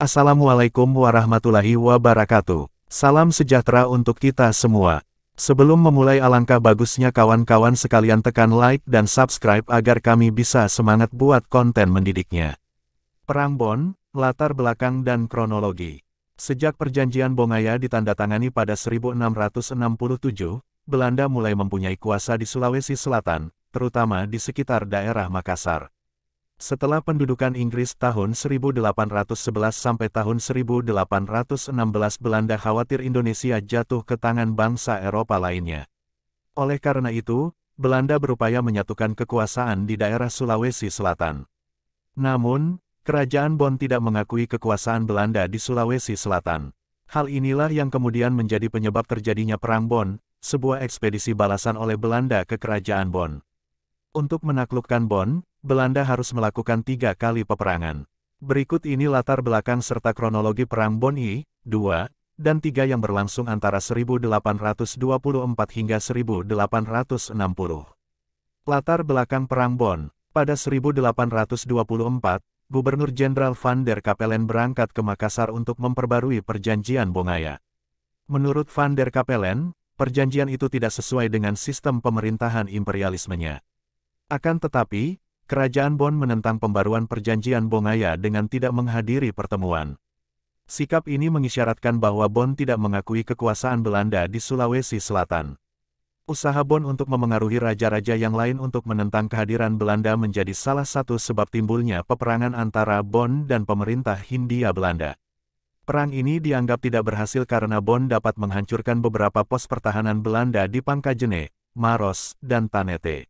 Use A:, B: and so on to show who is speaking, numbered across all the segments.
A: Assalamualaikum warahmatullahi wabarakatuh. Salam sejahtera untuk kita semua. Sebelum memulai, alangkah bagusnya kawan-kawan sekalian tekan like dan subscribe agar kami bisa semangat buat konten mendidiknya. Perang Bon, latar belakang dan kronologi. Sejak perjanjian Bongaya ditandatangani pada 1667, Belanda mulai mempunyai kuasa di Sulawesi Selatan, terutama di sekitar daerah Makassar. Setelah pendudukan Inggris tahun 1811 sampai tahun 1816, Belanda khawatir Indonesia jatuh ke tangan bangsa Eropa lainnya. Oleh karena itu, Belanda berupaya menyatukan kekuasaan di daerah Sulawesi Selatan. Namun, Kerajaan Bon tidak mengakui kekuasaan Belanda di Sulawesi Selatan. Hal inilah yang kemudian menjadi penyebab terjadinya Perang Bon, sebuah ekspedisi balasan oleh Belanda ke Kerajaan Bon. Untuk menaklukkan Bon, Belanda harus melakukan 3 kali peperangan. Berikut ini latar belakang serta kronologi Perang Bon I, II, dan III yang berlangsung antara 1824 hingga 1860. Latar belakang Perang Bon. Pada 1824, Gubernur Jenderal Van der Capellen berangkat ke Makassar untuk memperbarui perjanjian Bongaya. Menurut Van der Capellen, perjanjian itu tidak sesuai dengan sistem pemerintahan imperialismenya. Akan tetapi, Kerajaan Bon menentang pembaruan perjanjian Bongaya dengan tidak menghadiri pertemuan. Sikap ini mengisyaratkan bahwa Bon tidak mengakui kekuasaan Belanda di Sulawesi Selatan. Usaha Bon untuk memengaruhi raja-raja yang lain untuk menentang kehadiran Belanda menjadi salah satu sebab timbulnya peperangan antara Bon dan pemerintah Hindia Belanda. Perang ini dianggap tidak berhasil karena Bon dapat menghancurkan beberapa pos pertahanan Belanda di Pangkajene, Maros, dan Tanete.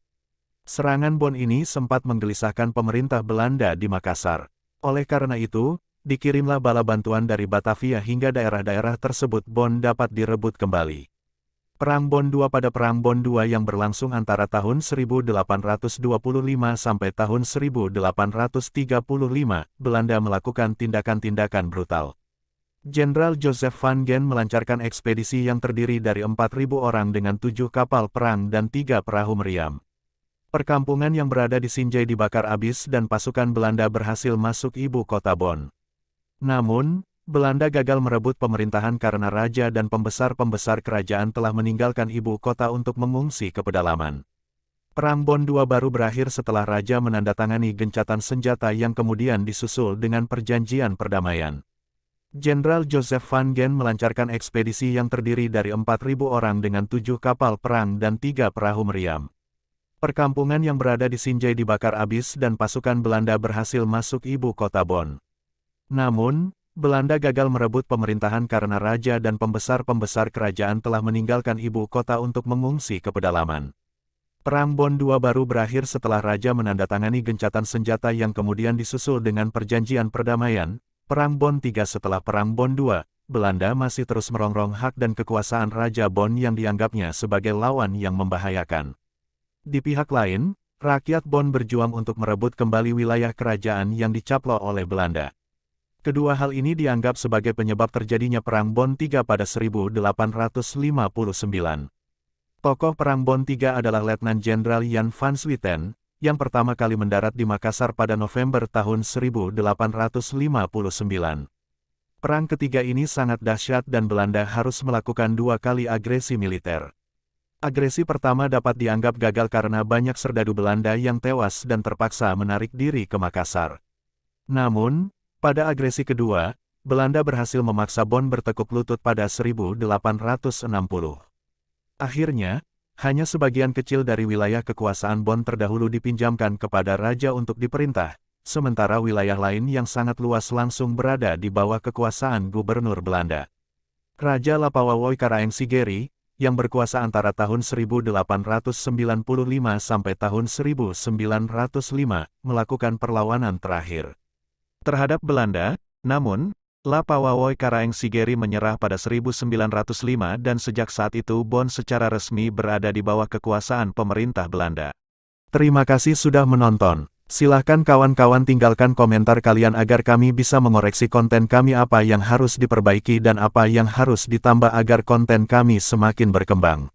A: Serangan Bon ini sempat menggelisahkan pemerintah Belanda di Makassar. Oleh karena itu, dikirimlah bala bantuan dari Batavia hingga daerah-daerah tersebut Bon dapat direbut kembali. Perang Bon II. Pada Perang Bon II yang berlangsung antara tahun 1825 sampai tahun 1835, Belanda melakukan tindakan-tindakan brutal. Jenderal Joseph van Gen melancarkan ekspedisi yang terdiri dari 4.000 orang dengan 7 kapal perang dan 3 perahu meriam. Perkampungan yang berada di Sinjai dibakar habis dan pasukan Belanda berhasil masuk ibu kota Bon. Namun, Belanda gagal merebut pemerintahan karena raja dan pembesar-pembesar kerajaan telah meninggalkan ibu kota untuk mengungsi ke pedalaman. Perang Bon II baru berakhir setelah raja menandatangani gencatan senjata yang kemudian disusul dengan perjanjian perdamaian. Jenderal Joseph van Gen melancarkan ekspedisi yang terdiri dari 4.000 orang dengan 7 kapal perang dan 3 perahu meriam. Perkampungan yang berada di Sinjai dibakar habis dan pasukan Belanda berhasil masuk ibu kota Bon. Namun, Belanda gagal merebut pemerintahan karena raja dan pembesar-pembesar kerajaan telah meninggalkan ibu kota untuk mengungsi ke pedalaman. Perang Bon II baru berakhir setelah raja menandatangani gencatan senjata yang kemudian disusul dengan perjanjian perdamaian. Perang Bon III. Setelah Perang Bon II, Belanda masih terus merongrong hak dan kekuasaan Raja Bon yang dianggapnya sebagai lawan yang membahayakan. Di pihak lain, rakyat Bon berjuang untuk merebut kembali wilayah kerajaan yang dicaplok oleh Belanda. Kedua hal ini dianggap sebagai penyebab terjadinya Perang Bon III pada 1859. Tokoh Perang Bon III adalah Letnan Jenderal Jan van Swieten, yang pertama kali mendarat di Makassar pada November tahun 1859. Perang ketiga ini sangat dahsyat dan Belanda harus melakukan 2 kali agresi militer. Agresi pertama dapat dianggap gagal karena banyak serdadu Belanda yang tewas dan terpaksa menarik diri ke Makassar. Namun, pada agresi kedua, Belanda berhasil memaksa Bon bertekuk lutut pada 1860. Akhirnya, hanya sebagian kecil dari wilayah kekuasaan Bon terdahulu dipinjamkan kepada raja untuk diperintah, sementara wilayah lain yang sangat luas langsung berada di bawah kekuasaan gubernur Belanda. Raja Lapawawoi Karaeng Sigeri, yang berkuasa antara tahun 1895 sampai tahun 1905, melakukan perlawanan terakhir terhadap Belanda, namun, Lapawawoi Karaeng Sigeri menyerah pada 1905 dan sejak saat itu Bon secara resmi berada di bawah kekuasaan pemerintah Belanda. Terima kasih sudah menonton. Silahkan kawan-kawan tinggalkan komentar kalian agar kami bisa mengoreksi konten kami apa yang harus diperbaiki dan apa yang harus ditambah agar konten kami semakin berkembang.